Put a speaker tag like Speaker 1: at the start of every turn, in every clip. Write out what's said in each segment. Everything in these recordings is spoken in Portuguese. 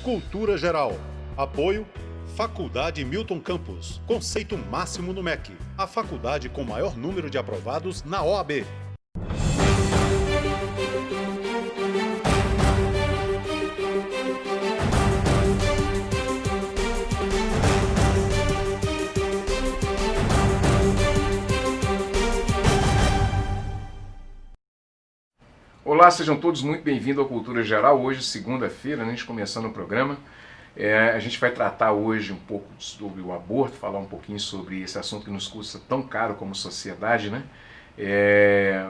Speaker 1: Cultura Geral. Apoio Faculdade Milton Campos. Conceito máximo no MEC. A faculdade com maior número de aprovados na OAB.
Speaker 2: Olá, sejam todos muito bem-vindos ao Cultura Geral. Hoje, segunda-feira, a gente começando o programa. A gente vai tratar hoje um pouco sobre o aborto, falar um pouquinho sobre esse assunto que nos custa tão caro como sociedade, né?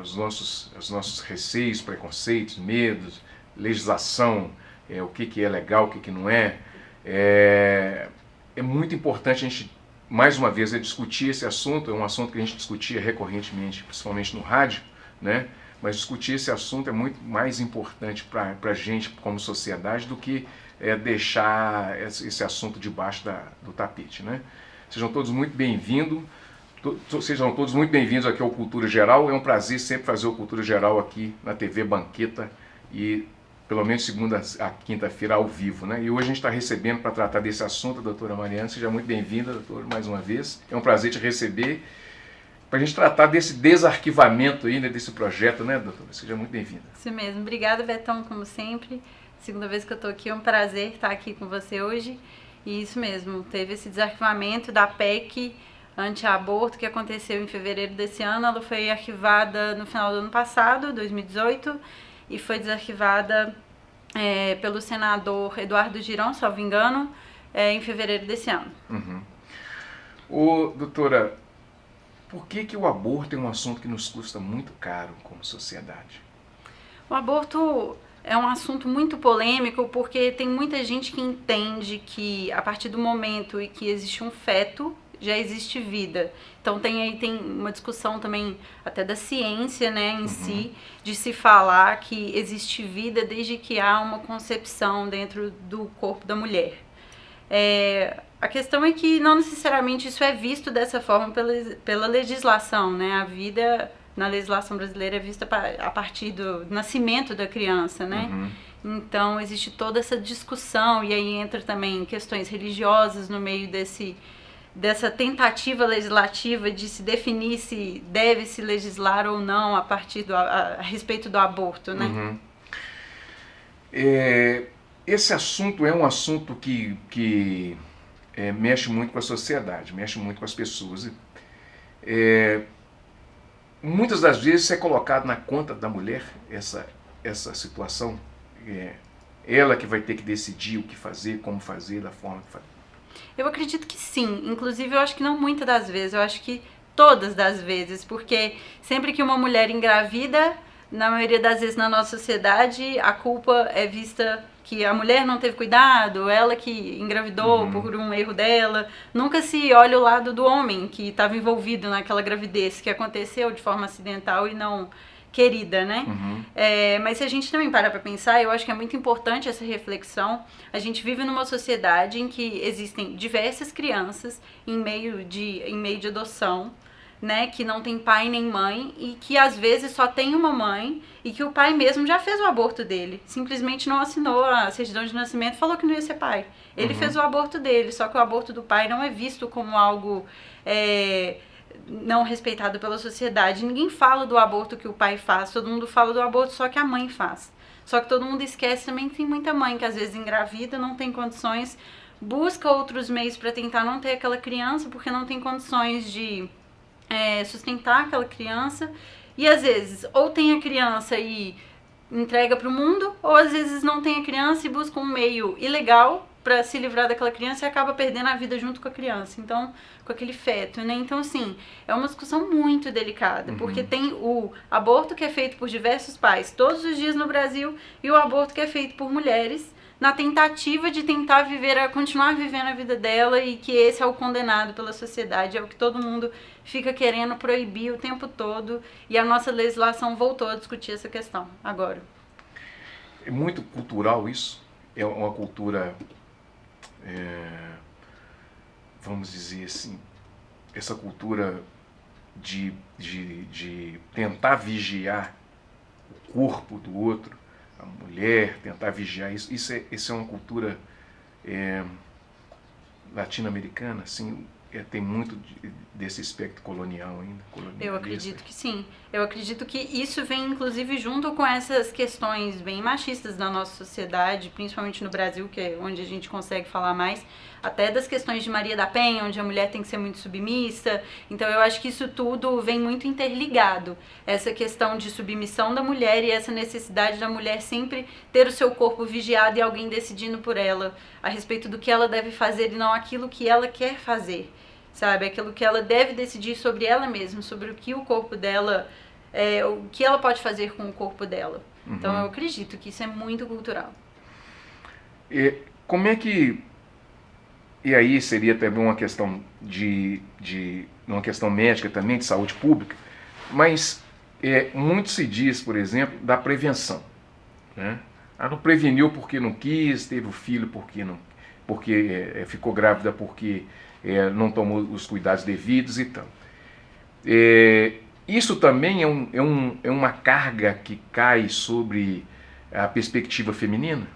Speaker 2: Os nossos receios, preconceitos, medos, legislação, o que é legal, o que não é. É muito importante a gente, mais uma vez, discutir esse assunto. É um assunto que a gente discutia recorrentemente, principalmente no rádio, né? Mas discutir esse assunto é muito mais importante para a gente como sociedade do que deixar esse assunto debaixo do tapete, né? Sejam todos muito bem-vindos. Sejam todos muito bem-vindos aqui ao Cultura Geral. É um prazer sempre fazer o Cultura Geral aqui na TV Banqueta e pelo menos segunda a quinta-feira ao vivo, né? E hoje a gente está recebendo para tratar desse assunto a doutora Mariana. Seja muito bem-vinda, doutora, mais uma vez. É um prazer te receber para a gente tratar desse desarquivamento aí, né, desse projeto, né, doutora? Seja muito bem-vinda.
Speaker 3: Isso mesmo. Obrigada, Betão, como sempre. Segunda vez que eu estou aqui, é um prazer estar aqui com você hoje. E isso mesmo, teve esse desarquivamento da PEC anti-aborto que aconteceu em fevereiro desse ano. Ela foi arquivada no final do ano passado, 2018, e foi desarquivada pelo senador Eduardo Girão, salvo engano, em fevereiro desse ano.
Speaker 2: Doutora, por que o aborto é um assunto que nos custa muito caro como sociedade?
Speaker 3: O aborto é um assunto muito polêmico porque tem muita gente que entende que a partir do momento em que existe um feto, já existe vida. Então tem uma discussão também até da ciência, né, em si, de se falar que existe vida desde que há uma concepção dentro do corpo da mulher. A questão é que não necessariamente isso é visto dessa forma pela legislação, né? A vida na legislação brasileira é vista a partir do nascimento da criança, né? Então existe toda essa discussão e aí entra também questões religiosas no meio dessa tentativa legislativa de se definir se deve se legislar ou não a respeito do aborto, né?
Speaker 2: Esse assunto é um assunto que mexe muito com a sociedade, mexe muito com as pessoas. Muitas das vezes é colocado na conta da mulher essa situação. Ela que vai ter que decidir o que fazer, como fazer, da forma que fazer.
Speaker 3: Eu acredito que sim. Inclusive, eu acho que não muitas das vezes. Eu acho que todas das vezes. Porque sempre que uma mulher engravida, na maioria das vezes na nossa sociedade, a culpa é vista que a mulher não teve cuidado, ela que engravidou por um erro dela. Nunca se olha o lado do homem que estava envolvido naquela gravidez que aconteceu de forma acidental e não querida, né? Mas se a gente também parar para pensar, eu acho que é muito importante essa reflexão. A gente vive numa sociedade em que existem diversas crianças em meio de adoção, né, que não tem pai nem mãe e que às vezes só tem uma mãe e que o pai mesmo já fez o aborto dele, simplesmente não assinou a certidão de nascimento, falou que não ia ser pai. Ele fez o aborto dele, só que o aborto do pai não é visto como algo não respeitado pela sociedade. Ninguém fala do aborto que o pai faz, todo mundo fala do aborto só que a mãe faz. Só que todo mundo esquece também que tem muita mãe que às vezes engravida, não tem condições, busca outros meios para tentar não ter aquela criança porque não tem condições de sustentar aquela criança e às vezes ou tem a criança e entrega para o mundo, ou às vezes não tem a criança e busca um meio ilegal para se livrar daquela criança e acaba perdendo a vida junto com a criança, então com aquele feto, né? Então assim, é uma discussão muito delicada, porque tem o aborto que é feito por diversos pais todos os dias no Brasil e o aborto que é feito por mulheres na tentativa de tentar continuar vivendo a vida dela e que esse é o condenado pela sociedade, é o que todo mundo fica querendo proibir o tempo todo e a nossa legislação voltou a discutir essa questão agora.
Speaker 2: É muito cultural isso, é uma cultura, vamos dizer assim, essa cultura de tentar vigiar o corpo do outro, a mulher, tentar vigiar isso. Isso é uma cultura latino-americana, assim, tem muito desse aspecto colonial ainda.
Speaker 3: Eu acredito que sim. Eu acredito que isso vem, inclusive, junto com essas questões bem machistas da nossa sociedade, principalmente no Brasil, que é onde a gente consegue falar mais, até das questões de Maria da Penha, onde a mulher tem que ser muito submissa. Então, eu acho que isso tudo vem muito interligado. Essa questão de submissão da mulher e essa necessidade da mulher sempre ter o seu corpo vigiado e alguém decidindo por ela a respeito do que ela deve fazer e não aquilo que ela quer fazer. Sabe, aquilo que ela deve decidir sobre ela mesma, sobre o que o corpo dela, o que ela pode fazer com o corpo dela. Uhum. Então eu acredito que isso é muito cultural.
Speaker 2: E como é que, e aí seria também uma questão uma questão médica também, de saúde pública, mas muito se diz, por exemplo, da prevenção, né? Não preveniu porque não quis, teve o filho porque ficou grávida porque não tomou os cuidados devidos e tal. Isso também é uma carga que cai sobre a perspectiva feminina?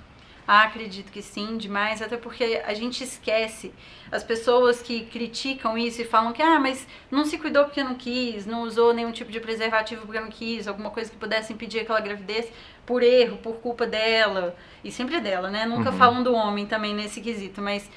Speaker 3: Acredito que sim, demais, até porque a gente esquece as pessoas que criticam isso e falam que mas não se cuidou porque não quis, não usou nenhum tipo de preservativo porque não quis, alguma coisa que pudesse impedir aquela gravidez por erro, por culpa dela, e sempre dela, né? Nunca falam do homem também nesse quesito, mas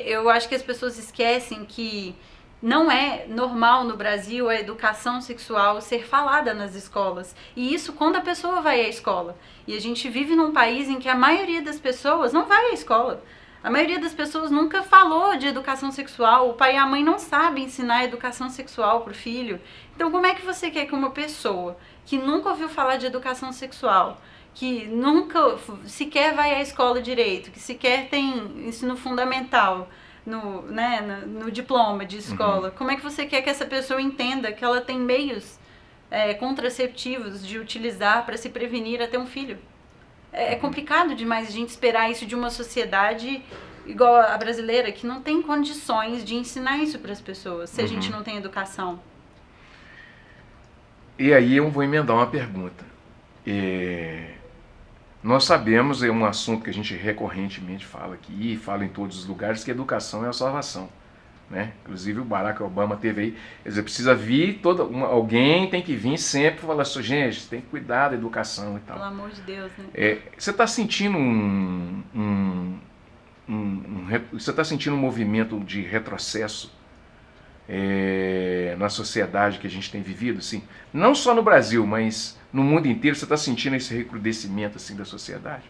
Speaker 3: eu acho que as pessoas esquecem que não é normal no Brasil a educação sexual ser falada nas escolas. E isso quando a pessoa vai à escola. E a gente vive num país em que a maioria das pessoas não vai à escola. A maioria das pessoas nunca falou de educação sexual. O pai e a mãe não sabem ensinar educação sexual para o filho. Então como é que você quer que uma pessoa que nunca ouviu falar de educação sexual, que nunca sequer vai à escola direito, que sequer tem ensino fundamental, no diploma de escola, como é que você quer que essa pessoa entenda que ela tem meios contraceptivos de utilizar para se prevenir a ter um filho? É complicado demais a gente esperar isso de uma sociedade igual a brasileira, que não tem condições de ensinar isso para as pessoas, se a gente não tem educação.
Speaker 2: E aí eu vou emendar uma pergunta. Nós sabemos, é um assunto que a gente recorrentemente fala aqui, fala em todos os lugares, que a educação é a salvação, né? Inclusive o Barack Obama teve aí, quer dizer, precisa vir, alguém tem que vir sempre falar assim, gente, tem que cuidar da educação e tal.
Speaker 3: Pelo amor de Deus, né?
Speaker 2: Você está sentindo você está sentindo um movimento de retrocesso na sociedade que a gente tem vivido, assim, não só no Brasil, mas no mundo inteiro? Você está sentindo esse recrudescimento assim da sociedade?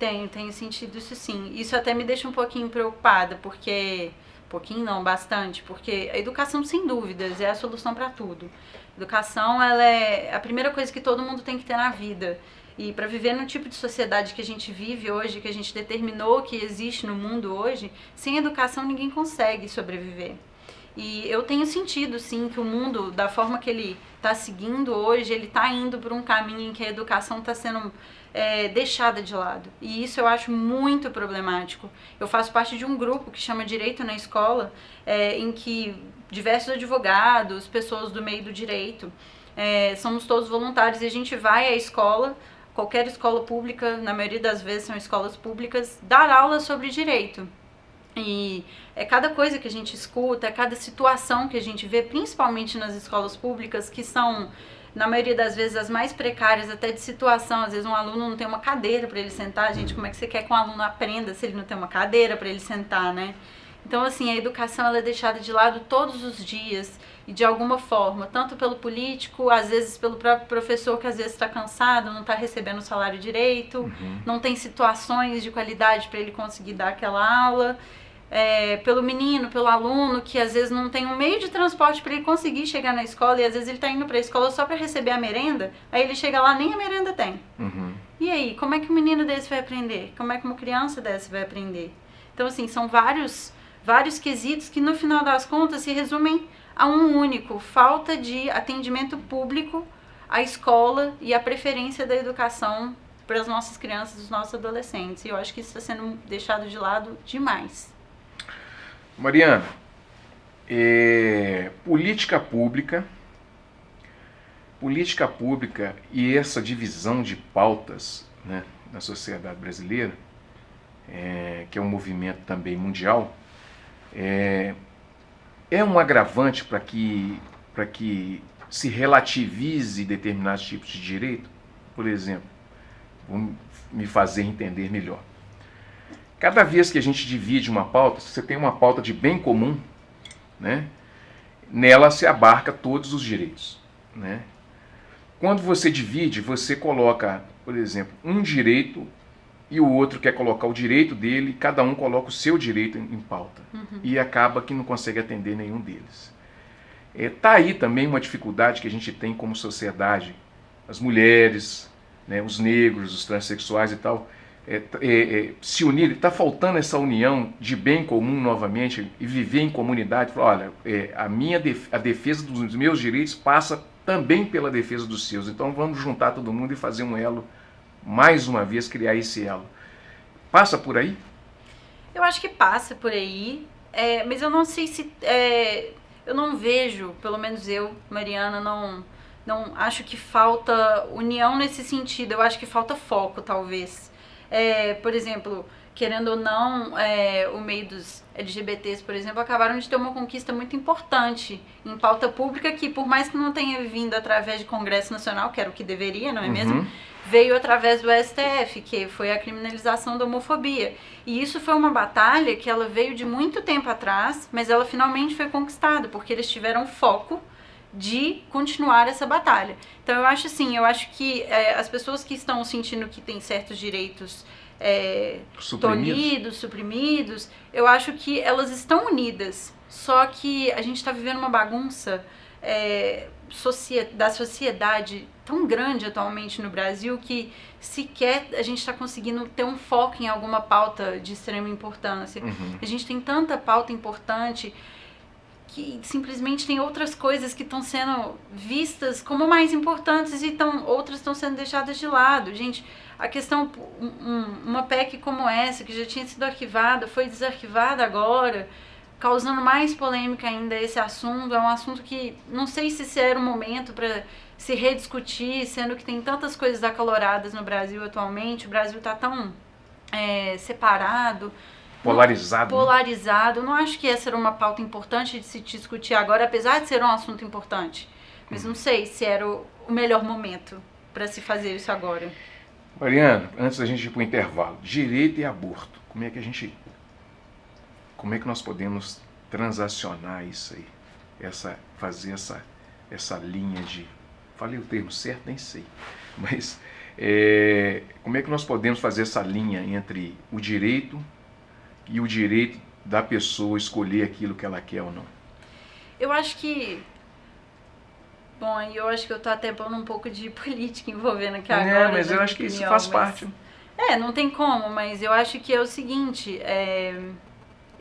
Speaker 3: Tenho sentido isso sim. Isso até me deixa um pouquinho preocupada, porque pouquinho não, bastante, porque a educação, sem dúvidas, é a solução para tudo. Educação, ela é a primeira coisa que todo mundo tem que ter na vida. E para viver no tipo de sociedade que a gente vive hoje, que a gente determinou que existe no mundo hoje, sem educação ninguém consegue sobreviver. E eu tenho sentido, sim, que o mundo, da forma que ele está seguindo hoje, ele está indo por um caminho em que a educação está sendo deixada de lado. E isso eu acho muito problemático. Eu faço parte de um grupo que chama Direito na Escola, em que diversos advogados, pessoas do meio do direito, somos todos voluntários e a gente vai à escola, qualquer escola pública, na maioria das vezes são escolas públicas, dar aula sobre direito. E é cada coisa que a gente escuta, é cada situação que a gente vê, principalmente nas escolas públicas, que são, na maioria das vezes, as mais precárias, até de situação. Às vezes um aluno não tem uma cadeira para ele sentar. Gente, como é que você quer que um aluno aprenda se ele não tem uma cadeira para ele sentar, né? Então, assim, a educação ela é deixada de lado todos os dias e de alguma forma, tanto pelo político, às vezes pelo próprio professor que às vezes está cansado, não está recebendo o salário direito, não tem situações de qualidade para ele conseguir dar aquela aula. Pelo menino, pelo aluno, que às vezes não tem um meio de transporte para ele conseguir chegar na escola, e às vezes ele está indo para a escola só para receber a merenda, aí ele chega lá, nem a merenda tem. E aí, como é que um menino desse vai aprender? Como é que uma criança dessa vai aprender? Então, assim, são vários quesitos que no final das contas se resumem a um único: falta de atendimento público à escola e a preferência da educação para as nossas crianças e os nossos adolescentes. E eu acho que isso está sendo deixado de lado demais.
Speaker 2: Mariana, política pública e essa divisão de pautas, né, na sociedade brasileira, que é um movimento também mundial, é um agravante para que se relativize determinados tipos de direito? Por exemplo, vou me fazer entender melhor. Cada vez que a gente divide uma pauta, se você tem uma pauta de bem comum, né, nela se abarca todos os direitos, né? Quando você divide, você coloca, por exemplo, um direito e o outro quer colocar o direito dele, cada um coloca o seu direito em pauta. E acaba que não consegue atender nenhum deles. Tá aí também uma dificuldade que a gente tem como sociedade. As mulheres, né, os negros, os transexuais e tal, se unir. Está faltando essa união de bem comum novamente e viver em comunidade. Falar, olha, a defesa dos meus direitos passa também pela defesa dos seus. Então vamos juntar todo mundo e fazer um elo, mais uma vez criar esse elo. Passa por aí?
Speaker 3: Eu acho que passa por aí, mas eu não sei se... eu não vejo, pelo menos eu, Mariana, não acho que falta união nesse sentido. Eu acho que falta foco, talvez. Por exemplo, querendo ou não, o meio dos LGBTs, por exemplo, acabaram de ter uma conquista muito importante em pauta pública que, por mais que não tenha vindo através de Congresso Nacional, que era o que deveria, não é mesmo? Veio através do STF, que foi a criminalização da homofobia. E isso foi uma batalha que ela veio de muito tempo atrás, mas ela finalmente foi conquistada, porque eles tiveram foco de continuar essa batalha. Então eu acho assim, que as pessoas que estão sentindo que têm certos direitos tolhidos, suprimidos, eu acho que elas estão unidas, só que a gente está vivendo uma bagunça da sociedade tão grande atualmente no Brasil que sequer a gente está conseguindo ter um foco em alguma pauta de extrema importância. A gente tem tanta pauta importante que simplesmente tem outras coisas que estão sendo vistas como mais importantes e outras estão sendo deixadas de lado. Gente, a questão, uma PEC como essa, que já tinha sido arquivada, foi desarquivada agora, causando mais polêmica ainda esse assunto. É um assunto que não sei se era o momento para se rediscutir, sendo que tem tantas coisas acaloradas no Brasil atualmente. O Brasil está tão separado, polarizado. Não acho que essa era uma pauta importante de se discutir agora, apesar de ser um assunto importante. Mas não sei se era o melhor momento para se fazer isso agora.
Speaker 2: Mariana, antes da gente ir para o intervalo, direito e aborto, como é que nós podemos transacionar isso aí? Fazer essa linha de... Falei o termo certo? Nem sei. Mas como é que nós podemos fazer essa linha entre o direito e o direito da pessoa escolher aquilo que ela quer ou não?
Speaker 3: Eu acho que... Bom, eu acho que eu tô até pondo um pouco de política envolvendo aqui agora.
Speaker 2: Mas eu acho que isso faz parte.
Speaker 3: Não tem como, mas eu acho que é o seguinte,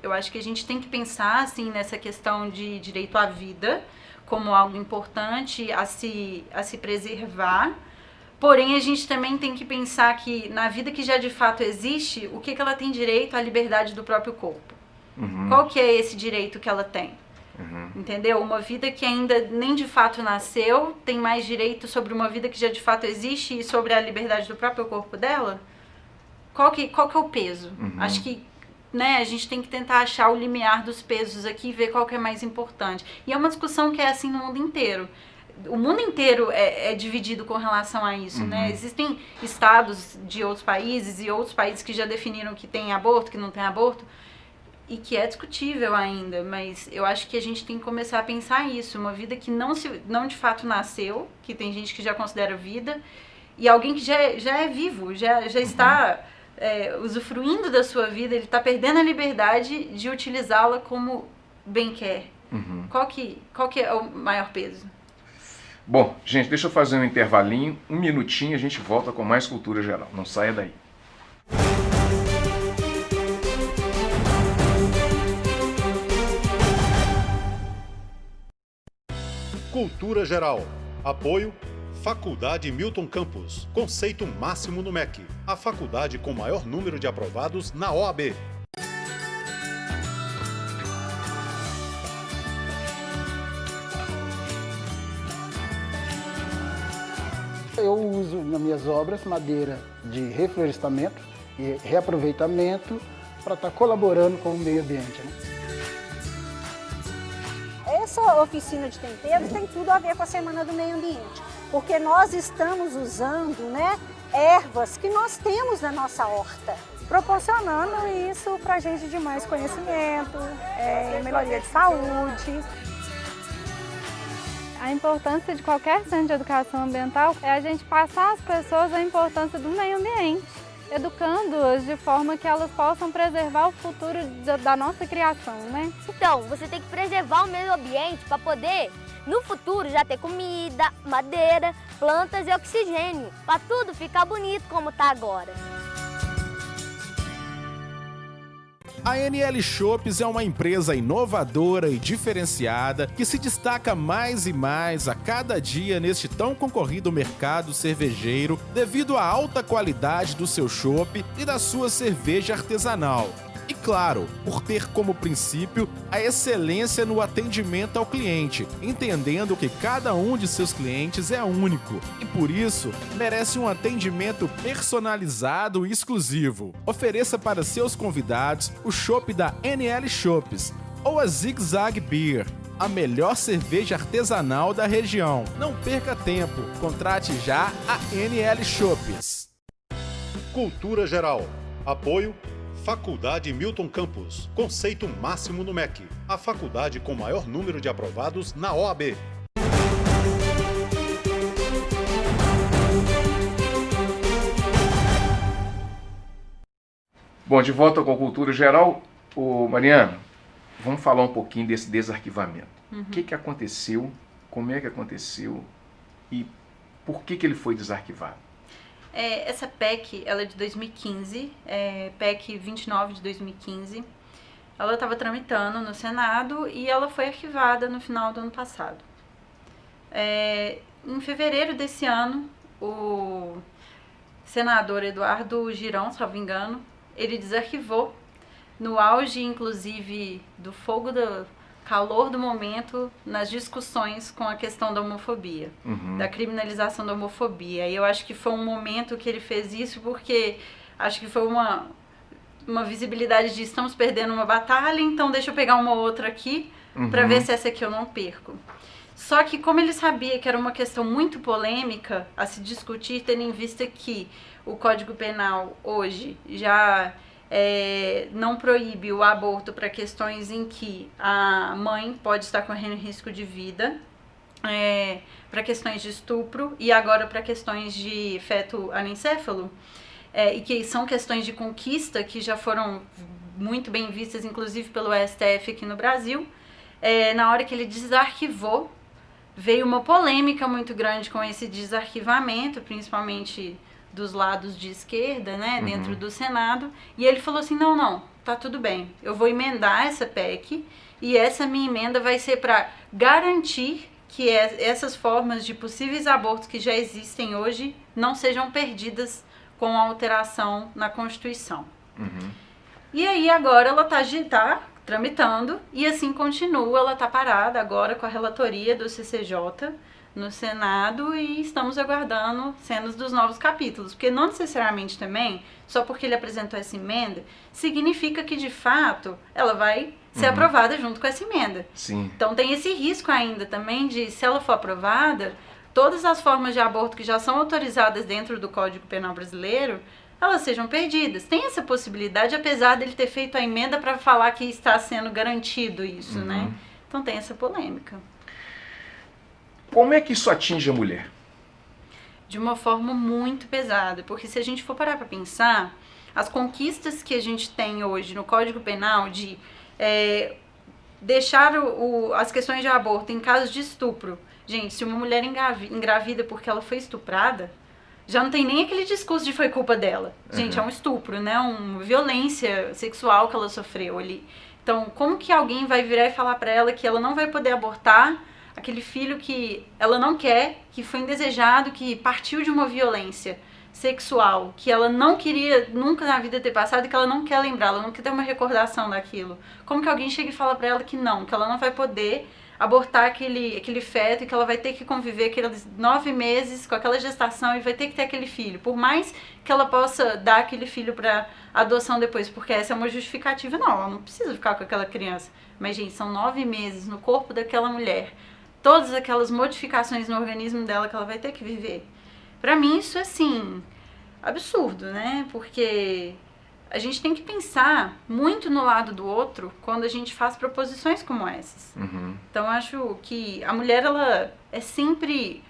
Speaker 3: eu acho que a gente tem que pensar, assim, nessa questão de direito à vida como algo importante a se preservar. Porém, a gente também tem que pensar que na vida que já de fato existe, o que ela tem direito à liberdade do próprio corpo. Qual que é esse direito que ela tem? Entendeu? Uma vida que ainda nem de fato nasceu tem mais direito sobre uma vida que já de fato existe e sobre a liberdade do próprio corpo dela? Qual que é o peso? Acho que a gente tem que tentar achar o limiar dos pesos aqui e ver qual que é mais importante. E é uma discussão que é assim no mundo inteiro. O mundo inteiro é dividido com relação a isso, né? Existem estados de outros países e outros países que já definiram que tem aborto, que não tem aborto, e que é discutível ainda, mas eu acho que a gente tem que começar a pensar isso, uma vida que não de fato nasceu, que tem gente que já considera vida, e alguém que já é vivo, já está usufruindo da sua vida, ele está perdendo a liberdade de utilizá-la como bem quer. Qual que é o maior peso?
Speaker 2: Bom, gente, deixa eu fazer um intervalinho, 1 minutinho, a gente volta com mais Cultura Geral. Não saia daí.
Speaker 1: Cultura Geral. Apoio Faculdade Milton Campos. Conceito máximo no MEC. A faculdade com maior número de aprovados na OAB.
Speaker 4: Eu uso nas minhas obras madeira de reflorestamento e reaproveitamento para estar colaborando com o meio ambiente, né?
Speaker 5: Essa oficina de temperos tem tudo a ver com a Semana do Meio Ambiente, porque nós estamos usando, né, ervas que nós temos na nossa horta, proporcionando isso para a gente de mais conhecimento, melhoria de saúde.
Speaker 6: A importância de qualquer centro de educação ambiental é a gente passar às pessoas a importância do meio ambiente, educando-as de forma que elas possam preservar o futuro da nossa criação, né?
Speaker 7: Então, você tem que preservar o meio ambiente para poder, no futuro, já ter comida, madeira, plantas e oxigênio, para tudo ficar bonito como está agora.
Speaker 8: A NL Shops é uma empresa inovadora e diferenciada que se destaca mais e mais a cada dia neste tão concorrido mercado cervejeiro devido à alta qualidade do seu chopp e da sua cerveja artesanal. E claro, por ter como princípio a excelência no atendimento ao cliente, entendendo que cada um de seus clientes é único e por isso merece um atendimento personalizado e exclusivo. Ofereça para seus convidados o chopp da NL Shops ou a Zig Zag Beer, a melhor cerveja artesanal da região. Não perca tempo, contrate já a NL Shops.
Speaker 1: Cultura Geral. Apoio Faculdade Milton Campos. Conceito máximo no MEC. A faculdade com maior número de aprovados na OAB.
Speaker 2: Bom, de volta com a Cultura Geral. Mariana, vamos falar um pouquinho desse desarquivamento. O que aconteceu, como é que aconteceu e por que ele foi desarquivado?
Speaker 3: Essa PEC, ela é de 2015, PEC 29 de 2015. Ela estava tramitando no Senado e ela foi arquivada no final do ano passado. Em fevereiro desse ano, o senador Eduardo Girão, se não me engano, ele desarquivou, no auge, inclusive, do fogo do calor do momento, nas discussões com a questão da homofobia, da criminalização da homofobia. E eu acho que foi um momento que ele fez isso porque acho que foi uma visibilidade de estamos perdendo uma batalha, então deixa eu pegar uma outra aqui para ver se essa aqui eu não perco. Só que como ele sabia que era uma questão muito polêmica a se discutir, tendo em vista que o Código Penal hoje já não proíbe o aborto para questões em que a mãe pode estar correndo risco de vida, para questões de estupro e agora para questões de feto anencéfalo, e que são questões de conquista que já foram muito bem vistas, inclusive pelo STF aqui no Brasil. Na hora que ele desarquivou, veio uma polêmica muito grande com esse desarquivamento, principalmente dos lados de esquerda, né, dentro do Senado, e ele falou assim, não, tá tudo bem, eu vou emendar essa PEC, e essa minha emenda vai ser para garantir que essas formas de possíveis abortos que já existem hoje não sejam perdidas com a alteração na Constituição. E aí agora ela tá tramitando, e assim continua, ela tá parada agora com a relatoria do CCJ, no Senado, e estamos aguardando cenas dos novos capítulos, porque não necessariamente também, só porque ele apresentou essa emenda, significa que de fato ela vai ser aprovada junto com essa emenda.
Speaker 2: Sim.
Speaker 3: Então tem esse risco ainda também de, se ela for aprovada, todas as formas de aborto que já são autorizadas dentro do Código Penal brasileiro, elas sejam perdidas. Tem essa possibilidade, apesar dele ter feito a emenda para falar que está sendo garantido isso, né? Então tem essa polêmica.
Speaker 2: Como é que isso atinge a mulher?
Speaker 3: De uma forma muito pesada, porque se a gente for parar para pensar, as conquistas que a gente tem hoje no Código Penal de deixar as questões de aborto em casos de estupro. Gente, se uma mulher engravida porque ela foi estuprada, já não tem nem aquele discurso de foi culpa dela. Gente, é um estupro, né? Uma violência sexual que ela sofreu ali. Então, como que alguém vai virar e falar para ela que ela não vai poder abortar aquele filho que ela não quer, que foi indesejado, que partiu de uma violência sexual, que ela não queria nunca na vida ter passado e que ela não quer lembrar, ela não quer ter uma recordação daquilo. Como que alguém chega e fala pra ela que ela não vai poder abortar aquele feto e que ela vai ter que conviver aqueles 9 meses com aquela gestação e vai ter que ter aquele filho. Por mais que ela possa dar aquele filho para adoção depois, porque essa é uma justificativa. Não, ela não precisa ficar com aquela criança. Mas, gente, são 9 meses no corpo daquela mulher. Todas aquelas modificações no organismo dela que ela vai ter que viver. Pra mim, isso é, assim, absurdo, né? Porque a gente tem que pensar muito no lado do outro quando a gente faz proposições como essas. Então, acho que a mulher, ela é sempre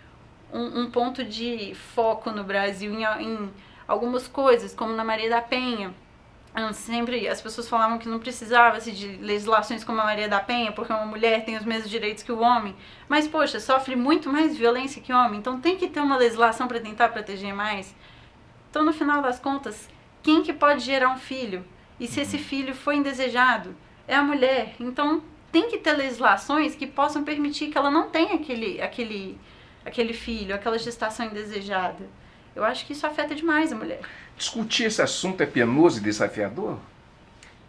Speaker 3: um ponto de foco no Brasil em algumas coisas, como na Maria da Penha. Sempre as pessoas falavam que não precisava de legislações como a Maria da Penha, porque uma mulher tem os mesmos direitos que o homem. Mas, poxa, sofre muito mais violência que o homem, então tem que ter uma legislação para tentar proteger mais. Então, no final das contas, quem que pode gerar um filho? E se esse filho for indesejado? É a mulher. Então, tem que ter legislações que possam permitir que ela não tenha aquele filho, aquela gestação indesejada. Eu acho que isso afeta demais a mulher.
Speaker 2: Discutir esse assunto é penoso e desafiador?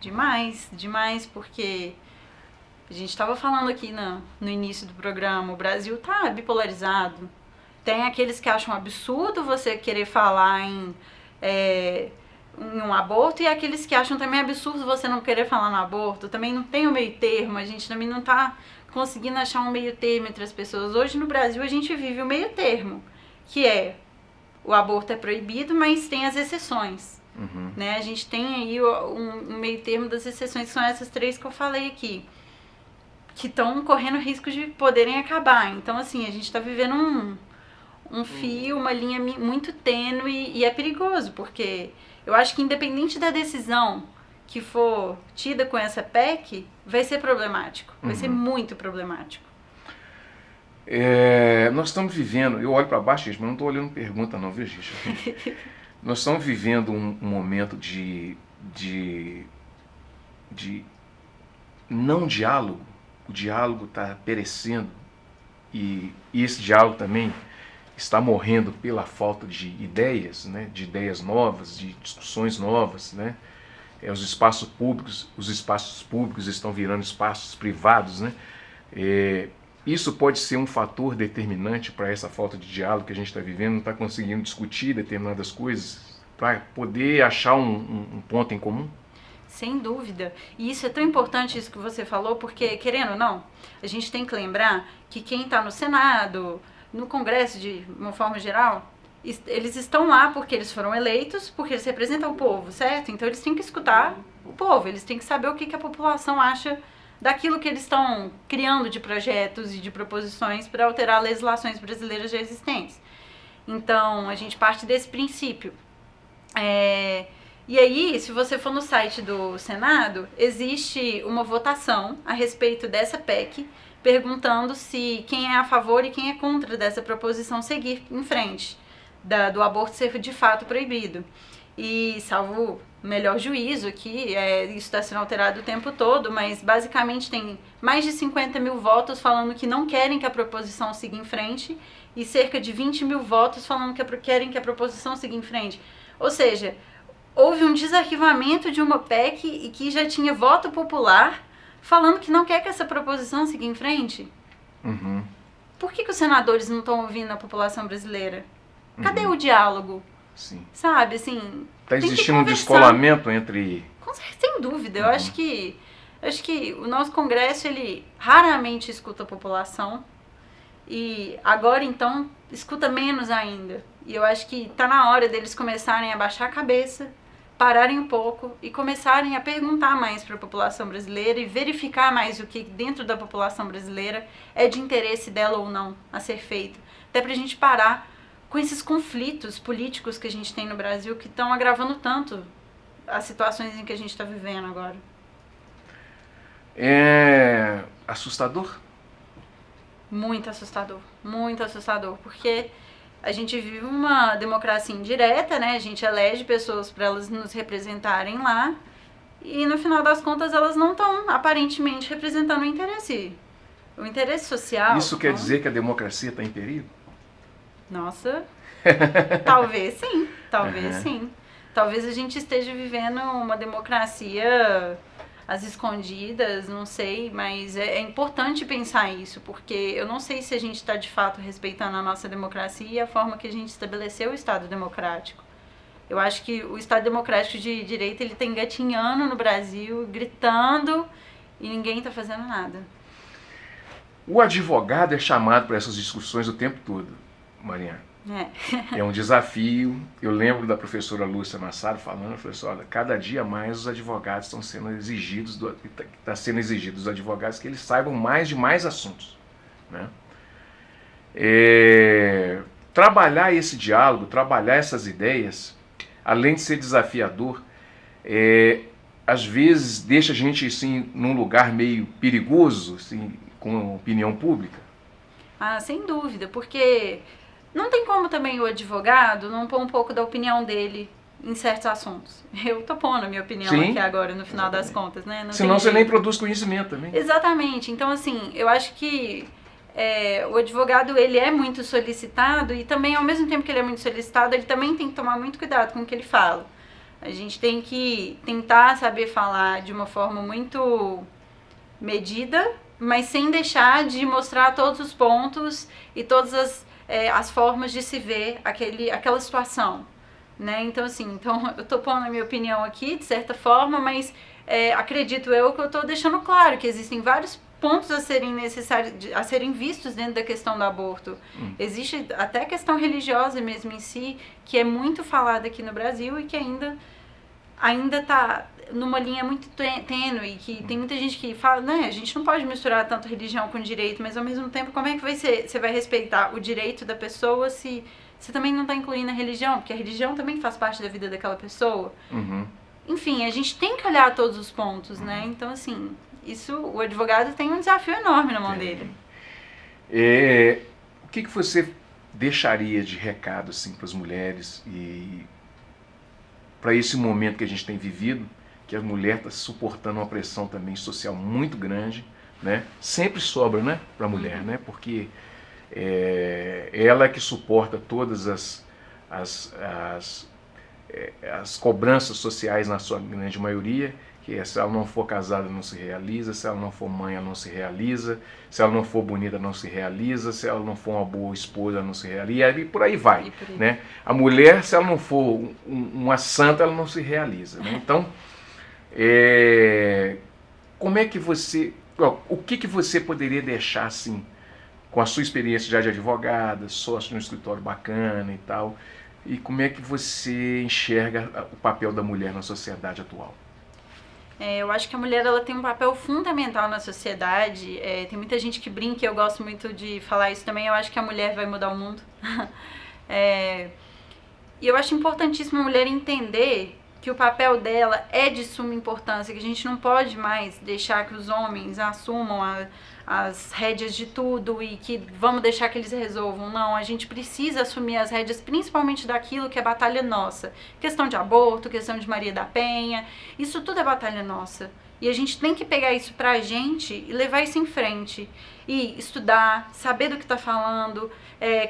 Speaker 3: Demais, demais, porque a gente estava falando aqui no início do programa, o Brasil tá bipolarizado. Tem aqueles que acham absurdo você querer falar em um aborto e aqueles que acham também absurdo você não querer falar no aborto. Também não tem o meio termo, a gente também não tá conseguindo achar um meio termo entre as pessoas. Hoje no Brasil a gente vive o meio termo, que é o aborto é proibido, mas tem as exceções. Né? A gente tem aí um meio termo das exceções, que são essas 3 que eu falei aqui, que estão correndo risco de poderem acabar. Então, assim, a gente está vivendo um fio, uma linha muito tênue e é perigoso, porque eu acho que independente da decisão que for tida com essa PEC, vai ser problemático, vai ser muito problemático.
Speaker 2: Nós estamos vivendo, eu olho para baixo, gente, mas não estou olhando pergunta não, viu, gente? Nós estamos vivendo um momento de não diálogo. O diálogo está perecendo e esse diálogo também está morrendo pela falta de ideias, né? De ideias novas, de discussões novas, né? Os espaços públicos estão virando espaços privados, né? Isso pode ser um fator determinante para essa falta de diálogo que a gente está vivendo, não está conseguindo discutir determinadas coisas para poder achar um ponto em comum?
Speaker 3: Sem dúvida. E isso é tão importante, isso que você falou, porque, querendo ou não, a gente tem que lembrar que quem está no Senado, no Congresso de uma forma geral, eles estão lá porque eles foram eleitos, porque eles representam o povo, certo? Então eles têm que escutar o povo, eles têm que saber o que a população acha daquilo que eles estão criando de projetos e de proposições para alterar legislações brasileiras já existentes. Então, a gente parte desse princípio. E aí, se você for no site do Senado, existe uma votação a respeito dessa PEC, perguntando se quem é a favor e quem é contra dessa proposição seguir em frente, do aborto ser de fato proibido. E, salvo melhor juízo aqui, isso está sendo alterado o tempo todo, mas basicamente tem mais de 50 mil votos falando que não querem que a proposição siga em frente e cerca de 20 mil votos falando que querem que a proposição siga em frente. Ou seja, houve um desarquivamento de uma PEC e que já tinha voto popular falando que não quer que essa proposição siga em frente. Por que os senadores não estão ouvindo a população brasileira? Cadê o diálogo?
Speaker 2: Sim.
Speaker 3: Sabe, assim...
Speaker 2: Está existindo um descolamento entre...
Speaker 3: Sem dúvida. Eu acho que o nosso Congresso, ele raramente escuta a população. E agora, então, escuta menos ainda. E eu acho que está na hora deles começarem a baixar a cabeça, pararem um pouco e começarem a perguntar mais para a população brasileira e verificar mais o que dentro da população brasileira é de interesse dela ou não a ser feito. Até para a gente parar com esses conflitos políticos que a gente tem no Brasil que estão agravando tanto as situações em que a gente está vivendo agora.
Speaker 2: É assustador?
Speaker 3: Muito assustador, porque a gente vive uma democracia indireta, né? A gente elege pessoas para elas nos representarem lá e no final das contas elas não estão aparentemente representando o interesse social.
Speaker 2: Isso quer dizer que a democracia está em perigo?
Speaker 3: Nossa, talvez sim. Talvez a gente esteja vivendo uma democracia às escondidas, não sei, mas é importante pensar isso, porque eu não sei se a gente está de fato respeitando a nossa democracia e a forma que a gente estabeleceu o Estado democrático. Eu acho que o Estado democrático de direito ele está engatinhando no Brasil, gritando, e ninguém está fazendo nada.
Speaker 2: O advogado é chamado para essas discussões o tempo todo, Mariana. É um desafio. Eu lembro da professora Lúcia Massaro falando, olha, cada dia mais os advogados estão sendo exigidos, está sendo exigido dos advogados que eles saibam mais de mais assuntos, né? Trabalhar esse diálogo, trabalhar essas ideias, além de ser desafiador, às vezes deixa a gente assim, num lugar meio perigoso, assim, com a opinião pública.
Speaker 3: Ah, sem dúvida, porque não tem como também o advogado não pôr um pouco da opinião dele em certos assuntos. Eu tô pondo a minha opinião aqui agora, no final das contas, né?
Speaker 2: Senão você nem produz conhecimento também.
Speaker 3: Exatamente. Então, assim, eu acho que o advogado, ele é muito solicitado e também, ao mesmo tempo que ele é muito solicitado, ele também tem que tomar muito cuidado com o que ele fala. A gente tem que tentar saber falar de uma forma muito medida, mas sem deixar de mostrar todos os pontos e todas as formas de se ver aquela situação, né? Então, assim, eu tô pondo a minha opinião aqui, de certa forma, mas acredito eu que eu tô deixando claro que existem vários pontos a serem vistos dentro da questão do aborto. Existe até a questão religiosa mesmo em si, que é muito falada aqui no Brasil e que ainda tá numa linha muito tênue, que tem muita gente que fala, né, a gente não pode misturar tanto religião com direito, mas ao mesmo tempo, como é que você vai respeitar o direito da pessoa se você também não está incluindo a religião? Porque a religião também faz parte da vida daquela pessoa. Enfim, a gente tem que olhar todos os pontos, né? Então, assim, o advogado tem um desafio enorme na mão dele.
Speaker 2: O que você deixaria de recado, assim, para as mulheres e para esse momento que a gente tem vivido, que a mulher está suportando uma pressão também social muito grande, né? Sempre sobra, né, para a mulher, né? Porque ela é que suporta todas as cobranças sociais na sua grande maioria, que se ela não for casada não se realiza, se ela não for mãe ela não se realiza, se ela não for bonita não se realiza, se ela não for uma boa esposa ela não se realiza, e por aí vai, né? A mulher, se ela não for uma santa, ela não se realiza, né? Então, como é que o que você poderia deixar assim, com a sua experiência já de advogada, sócio de um escritório bacana e tal, e como é que você enxerga o papel da mulher na sociedade atual?
Speaker 3: Eu acho que a mulher ela tem um papel fundamental na sociedade. Tem muita gente que brinca, eu gosto muito de falar isso também. Eu acho que a mulher vai mudar o mundo. E eu acho importantíssimo a mulher entender que o papel dela é de suma importância, que a gente não pode mais deixar que os homens assumam as rédeas de tudo e que vamos deixar que eles resolvam. Não, a gente precisa assumir as rédeas, principalmente daquilo que é batalha nossa. Questão de aborto, questão de Maria da Penha, isso tudo é batalha nossa. E a gente tem que pegar isso pra gente e levar isso em frente. E estudar, saber do que tá falando,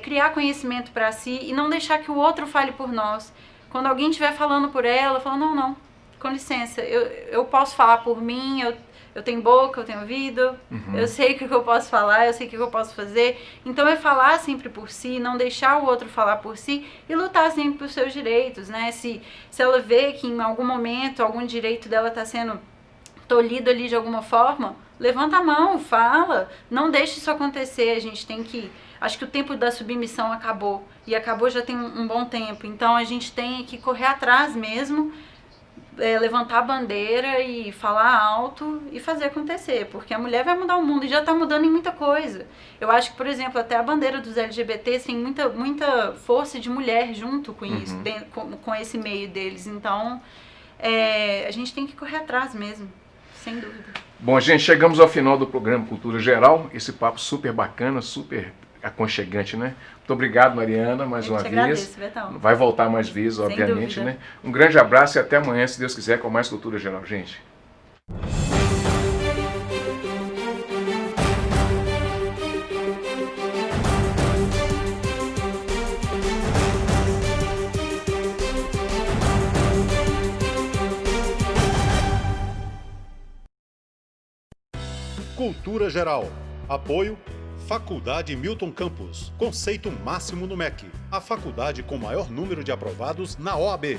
Speaker 3: criar conhecimento pra si e não deixar que o outro fale por nós. Quando alguém estiver falando por ela, fala, não, com licença, eu posso falar por mim, eu tenho boca, eu tenho ouvido, eu sei o que eu posso falar, eu sei o que eu posso fazer. Então é falar sempre por si, não deixar o outro falar por si e lutar sempre pelos seus direitos, né? Se ela vê que em algum momento algum direito dela está sendo tolhido ali de alguma forma, levanta a mão, fala, não deixe isso acontecer. A gente tem que... Acho que o tempo da submissão acabou, e acabou já tem um bom tempo, então a gente tem que correr atrás mesmo, levantar a bandeira e falar alto e fazer acontecer, porque a mulher vai mudar o mundo e já está mudando em muita coisa. Eu acho que, por exemplo, até a bandeira dos LGBTs tem muita força de mulher junto com isso, com esse meio deles, então a gente tem que correr atrás mesmo, sem dúvida.
Speaker 2: Bom, gente, chegamos ao final do programa Cultura Geral, esse papo super bacana, super aconchegante, né? Muito obrigado, Mariana, mais uma vez.
Speaker 3: Agradeço, Betão.
Speaker 2: Vai voltar mais vezes, obviamente, né? Um grande abraço e até amanhã, se Deus quiser, com mais Cultura Geral, gente.
Speaker 1: Cultura Geral. Apoio Faculdade Milton Campos. Conceito máximo no MEC. A faculdade com maior número de aprovados na OAB.